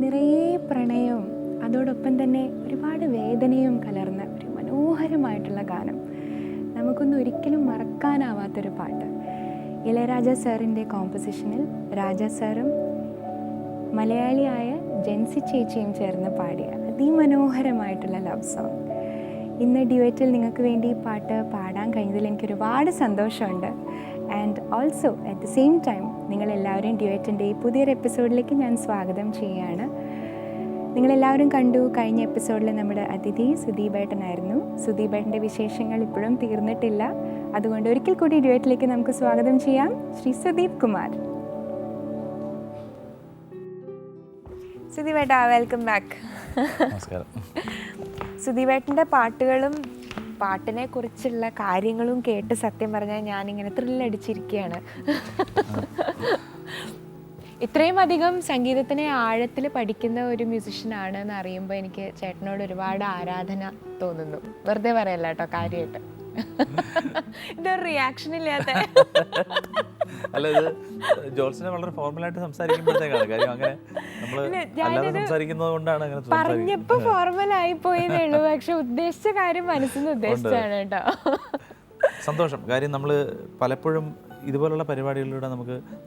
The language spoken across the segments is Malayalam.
നിറയെ പ്രണയവും അതോടൊപ്പം തന്നെ ഒരുപാട് വേദനയും കലർന്ന ഒരു മനോഹരമായിട്ടുള്ള ഗാനം, നമുക്കൊന്നും ഒരിക്കലും മറക്കാനാവാത്തൊരു പാട്ട്. ഇളയരാജ സാറിൻ്റെ കോമ്പോസിഷനിൽ രാജ സാറും മലയാളിയായ ജെൻസി ചേച്ചിയും ചേർന്ന് പാടിയ അതിമനോഹരമായിട്ടുള്ള ലവ് സോങ്. ഇന്ന് ഡ്യുവറ്റിൽ നിങ്ങൾക്ക് വേണ്ടി ഈ പാട്ട് പാടാൻ കഴിഞ്ഞതിൽ എനിക്ക് ഒരുപാട് സന്തോഷമുണ്ട്. And also at the same time നിങ്ങളെല്ലാവരും ഡ്യുവറ്റിൻ്റെ ഈ പുതിയൊരു എപ്പിസോഡിലേക്ക് ഞാൻ സ്വാഗതം ചെയ്യുകയാണ്. നിങ്ങളെല്ലാവരും കണ്ടു, കഴിഞ്ഞ എപ്പിസോഡിൽ നമ്മുടെ അതിഥി സുദീപേട്ടനായിരുന്നു. സുദീപേട്ടൻ്റെ വിശേഷങ്ങൾ ഇപ്പോഴും തീർന്നിട്ടില്ല. അതുകൊണ്ട് ഒരിക്കൽ കൂടി ഡ്യുവറ്റിലേക്ക് നമുക്ക് സ്വാഗതം ചെയ്യാം ശ്രീ സുദീപ് കുമാർ. സുദീപേട്ട, വെൽക്കം ബാക്ക്. നമസ്കാരം. സുദീപേട്ടൻ്റെ പാട്ടുകളും പാട്ടിനെ കുറിച്ചുള്ള കാര്യങ്ങളും കേട്ട് സത്യം പറഞ്ഞാൽ ഞാനിങ്ങനെ ത്രില്ലടിച്ചിരിക്കുകയാണ്. ഇത്രയും അധികം സംഗീതത്തിനെ ആഴത്തിൽ പഠിക്കുന്ന ഒരു മ്യൂസിഷ്യനാണ് എന്ന് അറിയുമ്പോൾ എനിക്ക് ചേട്ടനോട് ഒരുപാട് ആരാധന തോന്നുന്നു. വെറുതെ പറയല്ല കേട്ടോ, കാര്യമായിട്ട്. ഇതൊരു റിയാക്ഷൻ ഇല്ലാത്ത അല്ല, ഇത് ജോൾസിനെ വളരെ ഫോർമലായിട്ട് സംസാരിക്കുമ്പോഴത്തേക്കാണ് കാര്യം. അങ്ങനെ നമ്മൾ സംസാരിക്കുന്നത് കൊണ്ടാണ് അങ്ങനെ പറഞ്ഞപ്പോ ഫോർമൽ ആയി പോയെന്നേ ഉള്ളൂ. പക്ഷെ ഉദ്ദേശിച്ച കാര്യം മനസ്സിന് ഉദ്ദേശിച്ചാണ് കേട്ടോ. സന്തോഷം. കാര്യം നമ്മൾ പലപ്പോഴും ഇതുപോലുള്ള പരിപാടികളിലൂടെ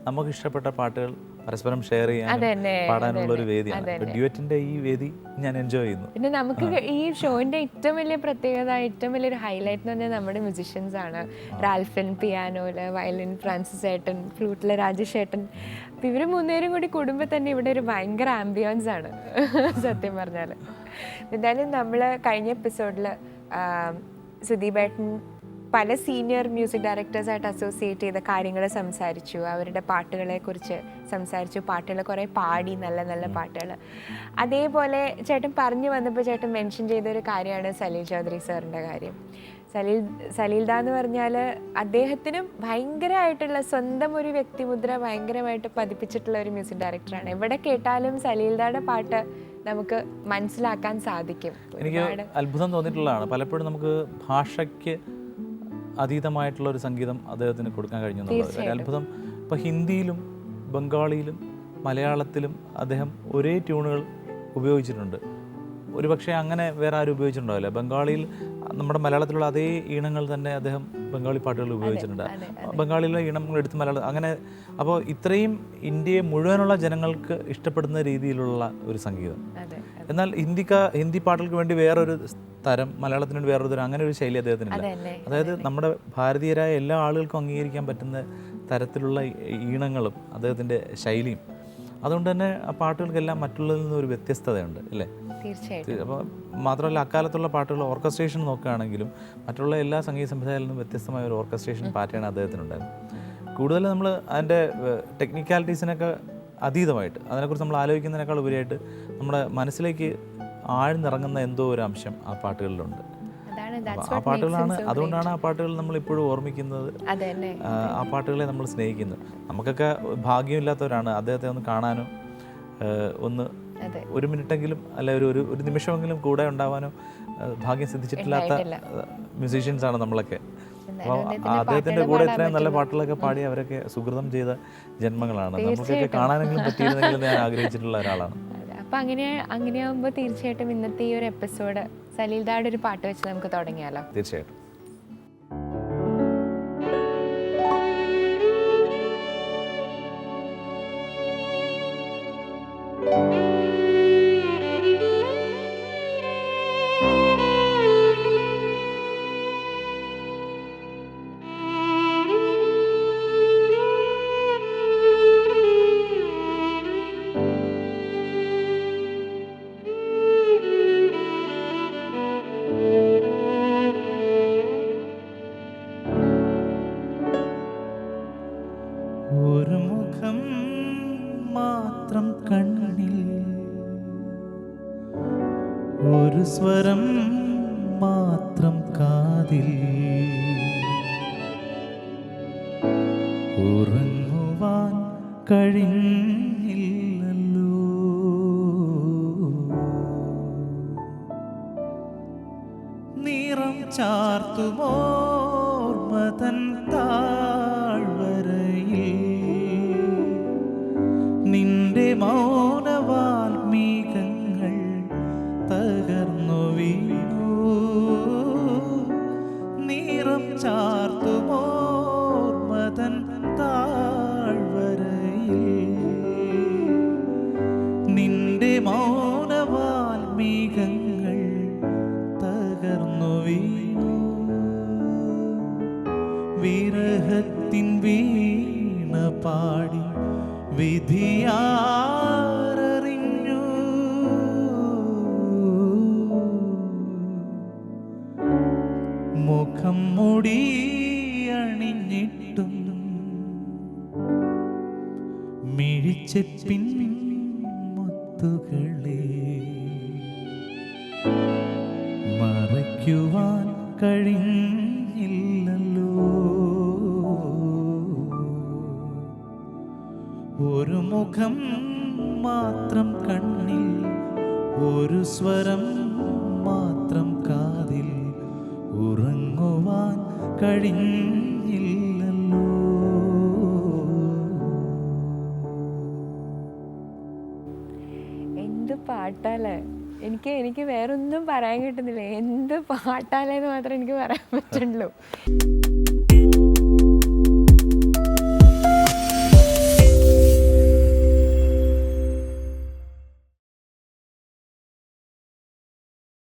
നമുക്ക് ഇഷ്ടപ്പെട്ട പാട്ടുകൾ പരസ്പരം ഷെയർ ചെയ്യാൻ പാടാനുള്ള ഒരു വേദിയാണ്. ഡ്യുവറ്റിന്റെ ഈ വേദി ഞാൻ എൻജോയ് ചെയ്യുന്നു. പിന്നെ നമുക്ക് ഈ ഷോന്റെ ഏറ്റവും വലിയ പ്രത്യേകത, ഏറ്റവും വലിയൊരു ഹൈലൈറ്റ് എന്ന് പറഞ്ഞാൽ നമ്മുടെ മ്യൂസിഷ്യൻസ് ആണ്. റാൽഫിൻ പിയാനോയില്, വയലിൻ ഫ്രാൻസിസ് ഏട്ടൻ, ഫ്ലൂട്ടില് രാജേഷ് ഏട്ടൻ. അപ്പം ഇവർ മൂന്നുപേരും കൂടി കൂടുമ്പോൾ തന്നെ ഇവിടെ ഒരു ഭയങ്കര ആംബിയൻസ് ആണ് സത്യം പറഞ്ഞാൽ. എന്തായാലും നമ്മൾ കഴിഞ്ഞ എപ്പിസോഡിൽ സുദീപേട്ടൻ പല സീനിയർ മ്യൂസിക് ഡയറക്ടേഴ്സായിട്ട് അസോസിയേറ്റ് ചെയ്ത കാര്യങ്ങൾ സംസാരിച്ചു, അവരുടെ പാട്ടുകളെ കുറിച്ച് സംസാരിച്ചു, പാട്ടുകൾ കുറേ പാടി, നല്ല നല്ല പാട്ടുകൾ. അതേപോലെ ചേട്ടൻ പറഞ്ഞു വന്നപ്പോൾ ചേട്ടൻ മെൻഷൻ ചെയ്തൊരു കാര്യമാണ് സലീൽ ചൗധരി സാറിൻ്റെ കാര്യം. സലീൽദ എന്ന് പറഞ്ഞാൽ അദ്ദേഹത്തിനും ഭയങ്കരമായിട്ടുള്ള സ്വന്തം ഒരു വ്യക്തിമുദ്ര ഭയങ്കരമായിട്ട് പതിപ്പിച്ചിട്ടുള്ള ഒരു മ്യൂസിക് ഡയറക്ടറാണ്. എവിടെ കേട്ടാലും സലീൽദയുടെ പാട്ട് നമുക്ക് മനസ്സിലാക്കാൻ സാധിക്കും. എനിക്ക് അത്ഭുതം തോന്നിയിട്ടുള്ളതാണ് പലപ്പോഴും നമുക്ക് ഭാഷയ്ക്ക് അതീതമായിട്ടുള്ള ഒരു സംഗീതം അദ്ദേഹത്തിന് കൊടുക്കാൻ കഴിഞ്ഞു എന്നുള്ളത് അത്ഭുതം. ഇപ്പോൾ ഹിന്ദിയിലും ബംഗാളിയിലും മലയാളത്തിലും അദ്ദേഹം ഒരേ ട്യൂണുകൾ ഉപയോഗിച്ചിട്ടുണ്ട്. ഒരുപക്ഷെ അങ്ങനെ വേറെ ആരും ഉപയോഗിച്ചിട്ടുണ്ടാവില്ല. ബംഗാളിയിൽ നമ്മുടെ മലയാളത്തിലുള്ള അതേ ഈണങ്ങൾ തന്നെ അദ്ദേഹം ബംഗാളി പാട്ടുകൾ ഉപയോഗിച്ചിട്ടുണ്ട്. ബംഗാളിയിലെ ഈണങ്ങൾ എടുത്ത് മലയാളം അങ്ങനെ. അപ്പോൾ ഇത്രയും ഇന്ത്യയെ മുഴുവനുള്ള ജനങ്ങൾക്ക് ഇഷ്ടപ്പെടുന്ന രീതിയിലുള്ള ഒരു സംഗീതം. എന്നാൽ ഹിന്ദി പാട്ടുകൾക്ക് വേണ്ടി വേറൊരു തരം, മലയാളത്തിന് വേണ്ടി വേറൊരു തരം, അങ്ങനെ ഒരു ശൈലി അദ്ദേഹത്തിനില്ല. അതായത് നമ്മുടെ ഭാരതീയരായ എല്ലാ ആളുകൾക്കും അംഗീകരിക്കാൻ പറ്റുന്ന തരത്തിലുള്ള ഈണങ്ങളും അദ്ദേഹത്തിൻ്റെ ശൈലിയും. അതുകൊണ്ട് തന്നെ ആ പാട്ടുകൾക്കെല്ലാം മറ്റുള്ളതിൽ നിന്ന് ഒരു വ്യത്യസ്തതയുണ്ട് അല്ലേ? തീർച്ചയായിട്ടും. അപ്പോൾ മാത്രമല്ല അക്കാലത്തുള്ള പാട്ടുകൾ ഓർക്കസ്ട്രേഷൻ നോക്കുകയാണെങ്കിലും മറ്റുള്ള എല്ലാ സംഗീത സംവിധാനങ്ങളിൽ നിന്നും വ്യത്യസ്തമായ ഒരു ഓർക്കസ്ട്രേഷൻ പാറ്റേൺ അദ്ദേഹത്തിനുണ്ടായിരുന്നു. കൂടുതൽ നമ്മൾ അതിൻ്റെ ടെക്നിക്കാലിറ്റീസിനൊക്കെ അതീതമായിട്ട് അതിനെക്കുറിച്ച് നമ്മൾ ആലോചിക്കുന്നതിനേക്കാൾ ഉപരിയായിട്ട് നമ്മുടെ മനസ്സിലേക്ക് ആഴ്ന്നിറങ്ങുന്ന എന്തോ ഒരു അംശം ആ പാട്ടുകളിലുണ്ട്. ആ പാട്ടുകളാണ്, അതുകൊണ്ടാണ് ആ പാട്ടുകൾ നമ്മൾ ഇപ്പോഴും ഓർമ്മിക്കുന്നത്, ആ പാട്ടുകളെ നമ്മൾ സ്നേഹിക്കുന്നത്. നമുക്കൊക്കെ ഭാഗ്യമില്ലാത്തവരാണ് അദ്ദേഹത്തെ ഒന്ന് കാണാനോ ഒന്ന് ഒരു മിനിറ്റെങ്കിലും അല്ല ഒരു നിമിഷമെങ്കിലും കൂടെ ഉണ്ടാവാനോ ഭാഗ്യം സിദ്ധിച്ചിട്ടില്ലാത്ത മ്യൂസീഷ്യൻസ് ആണ് നമ്മളൊക്കെ. അപ്പോൾ അദ്ദേഹത്തിൻ്റെ കൂടെ ഇത്രയും നല്ല പാട്ടുകളൊക്കെ പാടി അവരൊക്കെ സുഹൃതം ചെയ്ത ജന്മങ്ങളാണ്. നമുക്കൊക്കെ കാണാനെങ്കിലും പറ്റിയിരുന്നെങ്കിലും ഞാൻ ആഗ്രഹിച്ചിട്ടുള്ള ഒരാളാണ്. അപ്പം അങ്ങനെയാകുമ്പോൾ തീർച്ചയായിട്ടും ഇന്നത്തെ ഈ ഒരു എപ്പിസോഡ് സലീൽദയുടെ ഒരു പാട്ട് വെച്ച് നമുക്ക് തുടങ്ങിയാലോ? തീർച്ചയായിട്ടും. ഒരു മുഖം മാത്രം കണ്ണിൽ, ഒരു സ്വരം മാത്രം കാതിൽ, ഉറങ്ങുവാൻ കഴിഞ്ഞില്ലല്ലോ. നിറം ചാർത്തുമോർമതൻ താഴ്വരയിൽ നിന്റെ മൗനവാൽമീകങ്ങൾ തകർന്നു വീണു. നിറം ചാർത്തുമോർമതൻ താഴ്വരയിൽ നിന്റെ മൗനവാൽമീകങ്ങൾ തകർന്നു വീണു. വിരഹത്തിൻ വീണ പാടി വിധിയാരറിഞ്ഞു. മുഖം മൂടി അണിഞ്ഞിട്ടും മിഴിച്ചെപ്പിൻ മുത്തുകളെ മറയ്ക്കുവാൻ കഴിഞ്ഞില്ലല്ലോ. ഒരു മുഖം മാത്രം കണ്ണിൽ, ഒരു സ്വരം മാത്രം കാതിൽ, ഉറങ്ങുവാൻ കഴിഞ്ഞില്ലല്ലോ. എന്ത് പാട്ടാലേ! എനിക്ക് വേറൊന്നും പറയാൻ കിട്ടുന്നില്ല. എന്ത് പാട്ടാലേന്ന് മാത്രമേ എനിക്ക് പറയാൻ പറ്റുള്ളൂ.